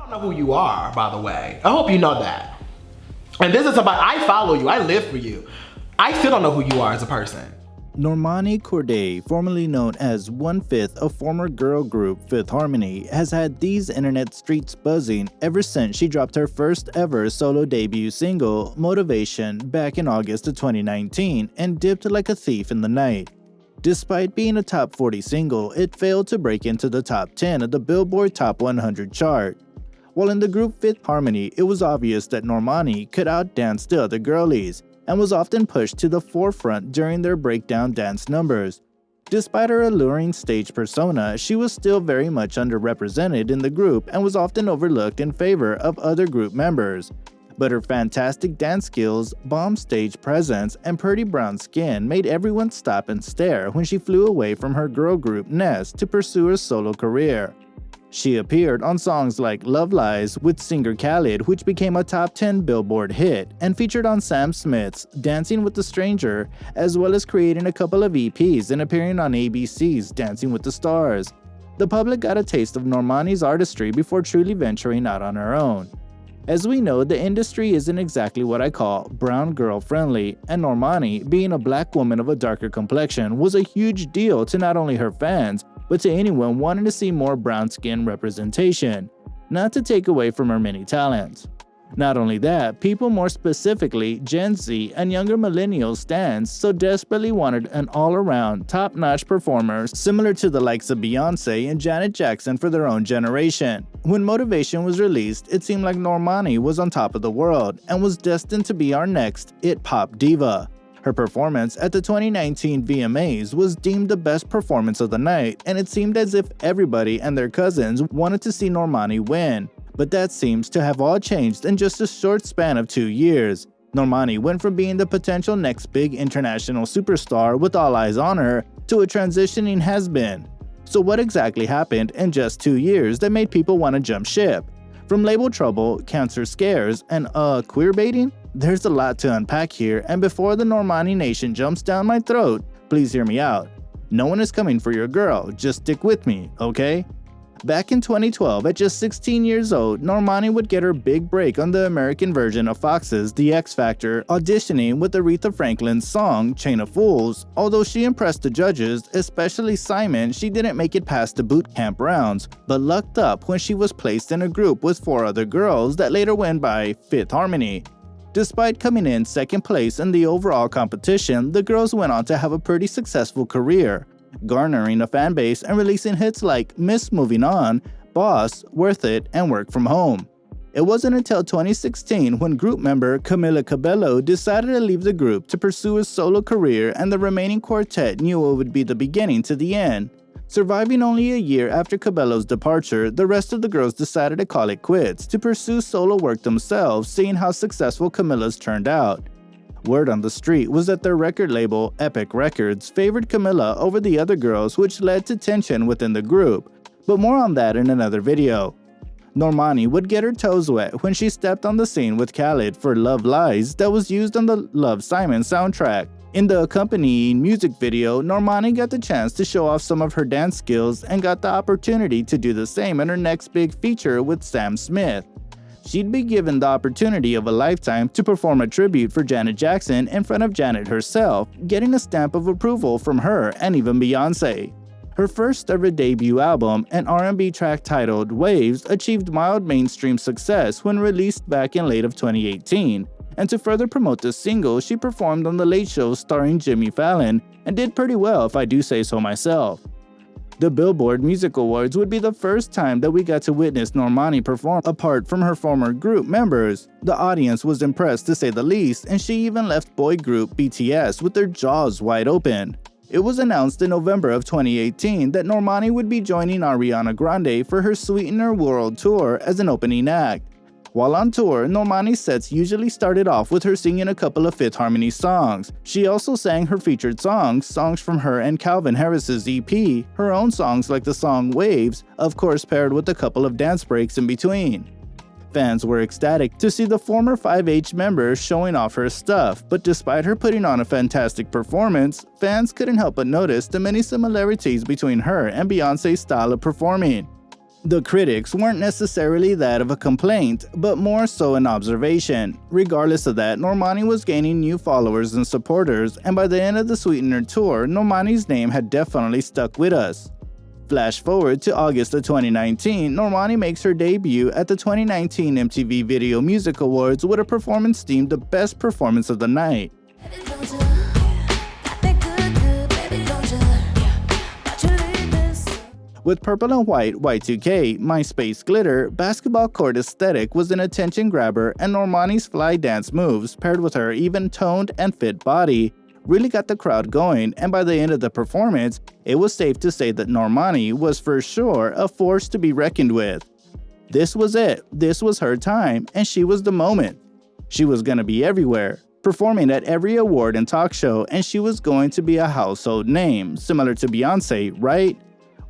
I don't know who you are, by the way. I hope you know that. And this is somebody, I follow you, I live for you. I still don't know who you are as a person. Normani Corday, formerly known as 1/5 of former girl group Fifth Harmony, has had these internet streets buzzing ever since she dropped her first ever solo debut single, Motivation, back in August of 2019 and dipped like a thief in the night. Despite being a top 40 single, it failed to break into the top 10 of the Billboard Top 100 chart. While in the group Fifth Harmony, it was obvious that Normani could outdance the other girlies, and was often pushed to the forefront during their breakdown dance numbers. Despite her alluring stage persona, she was still very much underrepresented in the group and was often overlooked in favor of other group members. But her fantastic dance skills, bomb stage presence, and pretty brown skin made everyone stop and stare when she flew away from her girl group nest to pursue a solo career. She appeared on songs like Love Lies with singer Khalid, which became a top 10 Billboard hit, and featured on Sam Smith's Dancing with the Stranger, as well as creating a couple of EPs and appearing on ABC's Dancing with the Stars. The public got a taste of Normani's artistry before truly venturing out on her own. As we know, the industry isn't exactly what I call brown girl friendly, and Normani, being a black woman of a darker complexion, was a huge deal to not only her fans, but to anyone wanting to see more brown skin representation, not to take away from her many talents. Not only that, people, more specifically Gen Z and younger millennial stans, so desperately wanted an all-around, top-notch performer similar to the likes of Beyonce and Janet Jackson for their own generation. When Motivation was released, it seemed like Normani was on top of the world and was destined to be our next it-pop diva. Her performance at the 2019 VMAs was deemed the best performance of the night, and it seemed as if everybody and their cousins wanted to see Normani win. But that seems to have all changed in just a short span of 2 years. Normani went from being the potential next big international superstar with all eyes on her to a transitioning has-been. So what exactly happened in just 2 years that made people want to jump ship? From label trouble, cancer scares, and queerbaiting? There's a lot to unpack here, and before the Normani Nation jumps down my throat, please hear me out. No one is coming for your girl, just stick with me, okay? Back in 2012, at just 16 years old, Normani would get her big break on the American version of Fox's The X Factor, auditioning with Aretha Franklin's song Chain of Fools. Although she impressed the judges, especially Simon, she didn't make it past the boot camp rounds, but lucked up when she was placed in a group with 4 other girls that later went by Fifth Harmony. Despite coming in second place in the overall competition, the girls went on to have a pretty successful career, garnering a fan base and releasing hits like Miss Moving On, Boss, Worth It, and Work From Home. It wasn't until 2016 when group member Camila Cabello decided to leave the group to pursue a solo career, and the remaining quartet knew it would be the beginning to the end. Surviving only a year after Cabello's departure, the rest of the girls decided to call it quits to pursue solo work themselves, seeing how successful Camila's turned out. Word on the street was that their record label, Epic Records, favored Camila over the other girls, which led to tension within the group, but more on that in another video. Normani would get her toes wet when she stepped on the scene with Khalid for Love Lies that was used on the Love Simon soundtrack. In the accompanying music video, Normani got the chance to show off some of her dance skills and got the opportunity to do the same in her next big feature with Sam Smith. She'd be given the opportunity of a lifetime to perform a tribute for Janet Jackson in front of Janet herself, getting a stamp of approval from her and even Beyonce. Her first ever debut album, an R&B track titled Waves, achieved mild mainstream success when released back in late of 2018. And to further promote the single, she performed on The Late Show starring Jimmy Fallon, and did pretty well if I do say so myself. The Billboard Music Awards would be the first time that we got to witness Normani perform apart from her former group members. The audience was impressed to say the least, and she even left boy group BTS with their jaws wide open. It was announced in November of 2018 that Normani would be joining Ariana Grande for her Sweetener World Tour as an opening act. While on tour, Normani's sets usually started off with her singing a couple of Fifth Harmony songs. She also sang her featured songs from her and Calvin Harris's EP, her own songs like the song Waves, of course paired with a couple of dance breaks in between. Fans were ecstatic to see the former 5H member showing off her stuff, but despite her putting on a fantastic performance, fans couldn't help but notice the many similarities between her and Beyonce's style of performing. The critics weren't necessarily that of a complaint, but more so an observation. Regardless of that, Normani was gaining new followers and supporters, and by the end of the Sweetener Tour, Normani's name had definitely stuck with us. Flash forward to August of 2019, Normani makes her debut at the 2019 MTV Video Music Awards with a performance deemed the best performance of the night. With purple and white Y2K, MySpace glitter, basketball court aesthetic was an attention grabber, and Normani's fly dance moves, paired with her even-toned and fit body, really got the crowd going, and by the end of the performance, it was safe to say that Normani was for sure a force to be reckoned with. This was it, this was her time, and she was the moment. She was gonna be everywhere, performing at every award and talk show, and she was going to be a household name, similar to Beyonce, right?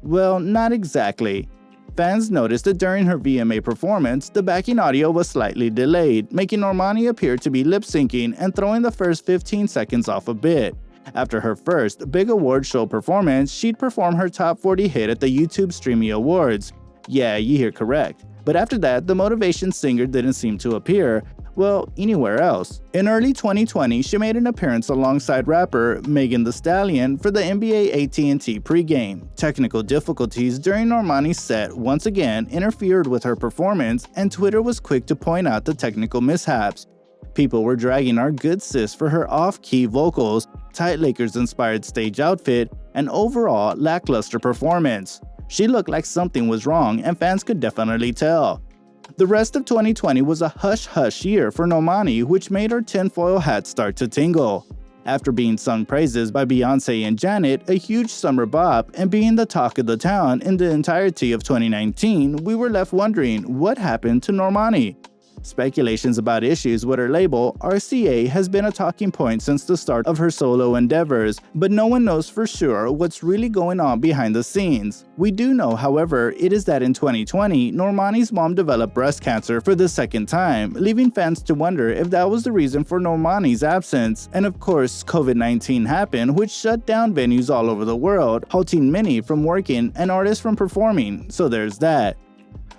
Well, not exactly. Fans noticed that during her VMA performance, the backing audio was slightly delayed, making Normani appear to be lip-syncing and throwing the first 15 seconds off a bit. After her first big award show performance, she'd perform her top 40 hit at the YouTube Streamy Awards. Yeah, you hear correct. But after that, the motivation singer didn't seem to appear, well, anywhere else. In early 2020, she made an appearance alongside rapper Megan Thee Stallion for the NBA AT&T pregame. Technical difficulties during Normani's set once again interfered with her performance, and Twitter was quick to point out the technical mishaps. People were dragging our good sis for her off-key vocals, tight Lakers-inspired stage outfit, and overall lackluster performance. She looked like something was wrong, and fans could definitely tell. The rest of 2020 was a hush-hush year for Normani, which made her tinfoil hat start to tingle. After being sung praises by Beyonce and Janet, a huge summer bop, and being the talk of the town in the entirety of 2019, we were left wondering what happened to Normani. Speculations about issues with her label, RCA, has been a talking point since the start of her solo endeavors, but no one knows for sure what's really going on behind the scenes. We do know, however, it is that in 2020, Normani's mom developed breast cancer for the second time, leaving fans to wonder if that was the reason for Normani's absence. And of course, COVID-19 happened, which shut down venues all over the world, halting many from working and artists from performing, so there's that.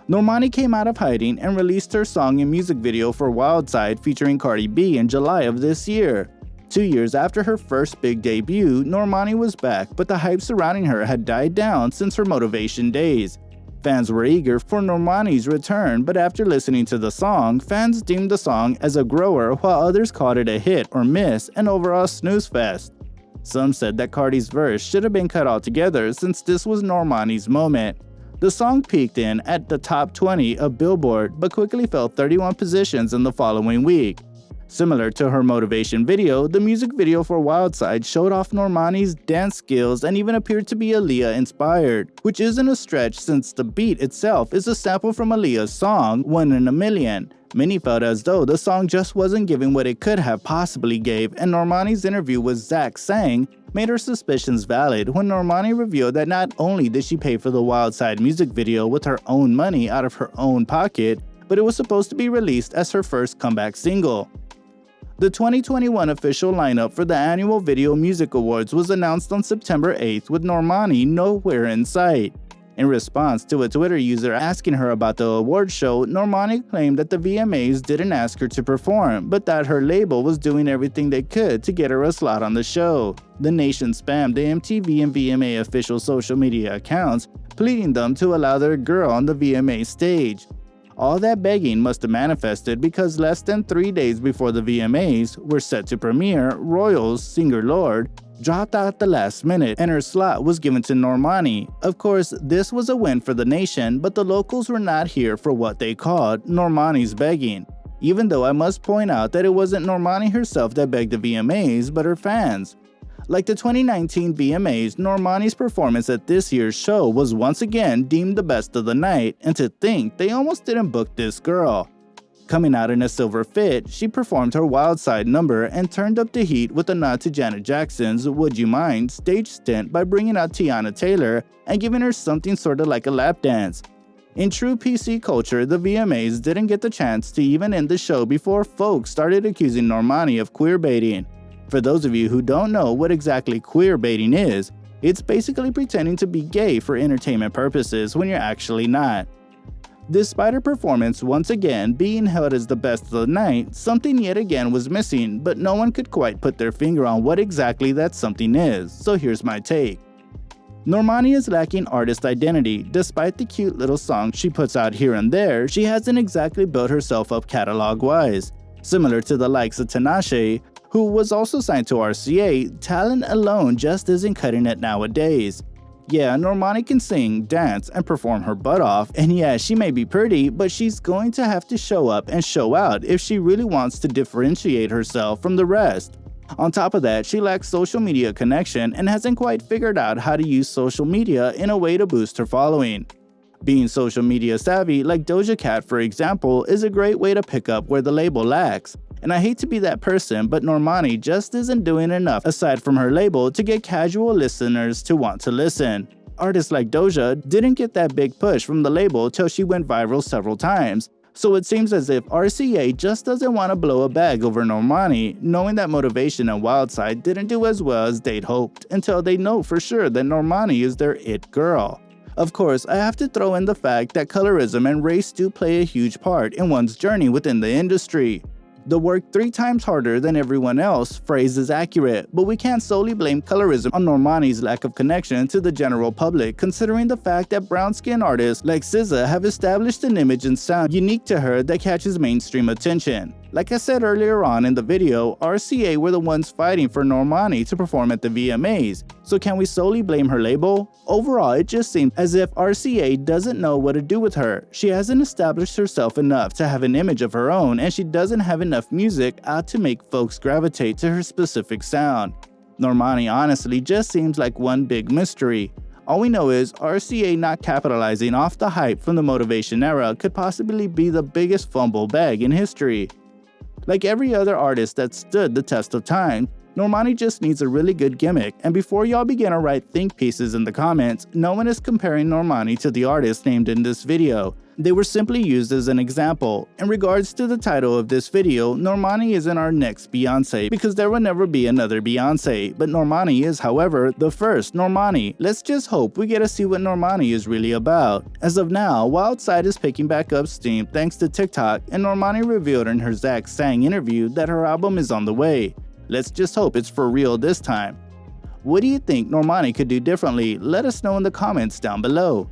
Normani came out of hiding and released her song and music video for Wild Side featuring Cardi B in July of this year. 2 years after her first big debut, Normani was back, but the hype surrounding her had died down since her Motivation days. Fans were eager for Normani's return, but after listening to the song, fans deemed the song as a grower while others called it a hit or miss and overall snooze fest. Some said that Cardi's verse should have been cut altogether since this was Normani's moment. The song peaked in at the top 20 of Billboard, but quickly fell 31 positions in the following week. Similar to her Motivation video, the music video for Wild Side showed off Normani's dance skills and even appeared to be Aaliyah inspired, which isn't a stretch since the beat itself is a sample from Aaliyah's song, 1 in a Million. Many felt as though the song just wasn't giving what it could have possibly gave, and Normani's interview with Zach Sang made her suspicions valid when Normani revealed that not only did she pay for the Wild Side music video with her own money out of her own pocket, but it was supposed to be released as her first comeback single. The 2021 official lineup for the annual Video Music Awards was announced on September 8th with Normani nowhere in sight. In response to a Twitter user asking her about the award show, Normani claimed that the VMAs didn't ask her to perform, but that her label was doing everything they could to get her a slot on the show. The nation spammed the MTV and VMA official social media accounts, pleading them to allow their girl on the VMA stage. All that begging must have manifested because less than 3 days before the VMAs were set to premiere, Royals singer Lorde dropped out at the last minute and her slot was given to Normani. Of course, this was a win for the nation, but the locals were not here for what they called Normani's begging. Even though I must point out that it wasn't Normani herself that begged the VMAs, but her fans. Like the 2019 VMAs, Normani's performance at this year's show was once again deemed the best of the night, and to think they almost didn't book this girl. Coming out in a silver fit, she performed her Wild Side number and turned up the heat with a nod to Janet Jackson's Would You Mind stage stint by bringing out Tiana Taylor and giving her something sorta like a lap dance. In true PC culture, the VMAs didn't get the chance to even end the show before folks started accusing Normani of queerbaiting. For those of you who don't know what exactly queerbaiting is, It's basically pretending to be gay for entertainment purposes when you're actually not. Despite her performance once again being held as the best of the night, something yet again was missing, but no one could quite put their finger on what exactly that something is, so here's my take. Normani is lacking artist identity. Despite the cute little songs she puts out here and there, she hasn't exactly built herself up catalog-wise. Similar to the likes of Tinashe, who was also signed to RCA, talent alone just isn't cutting it nowadays. Yeah, Normani can sing, dance, and perform her butt off, and yeah, she may be pretty, but she's going to have to show up and show out if she really wants to differentiate herself from the rest. On top of that, she lacks social media connection and hasn't quite figured out how to use social media in a way to boost her following. Being social media savvy, like Doja Cat for example, is a great way to pick up where the label lacks. And I hate to be that person, but Normani just isn't doing enough aside from her label to get casual listeners to want to listen. Artists like Doja didn't get that big push from the label till she went viral several times. So it seems as if RCA just doesn't want to blow a bag over Normani, knowing that Motivation and Wildside didn't do as well as they'd hoped, until they know for sure that Normani is their it girl. Of course, I have to throw in the fact that colorism and race do play a huge part in one's journey within the industry. The work 3 times harder than everyone else phrase is accurate, but we can't solely blame colorism on Normani's lack of connection to the general public, considering the fact that brown-skinned artists like SZA have established an image and sound unique to her that catches mainstream attention. Like I said earlier on in the video, RCA were the ones fighting for Normani to perform at the VMAs, so can we solely blame her label? Overall, it just seems as if RCA doesn't know what to do with her. She hasn't established herself enough to have an image of her own, and she doesn't have enough music out to make folks gravitate to her specific sound. Normani honestly just seems like one big mystery. All we know is RCA not capitalizing off the hype from the Motivation era could possibly be the biggest fumble bag in history. Like every other artist that stood the test of time, Normani just needs a really good gimmick, and before y'all begin to write think pieces in the comments, no one is comparing Normani to the artist named in this video. They were simply used as an example. In regards to the title of this video, Normani isn't our next Beyonce, because there will never be another Beyonce, but Normani is, however, the first Normani. Let's just hope we get to see what Normani is really about. As of now, Wildside is picking back up steam thanks to TikTok, and Normani revealed in her Zach Sang interview that her album is on the way. Let's just hope it's for real this time. What do you think Normani could do differently? Let us know in the comments down below.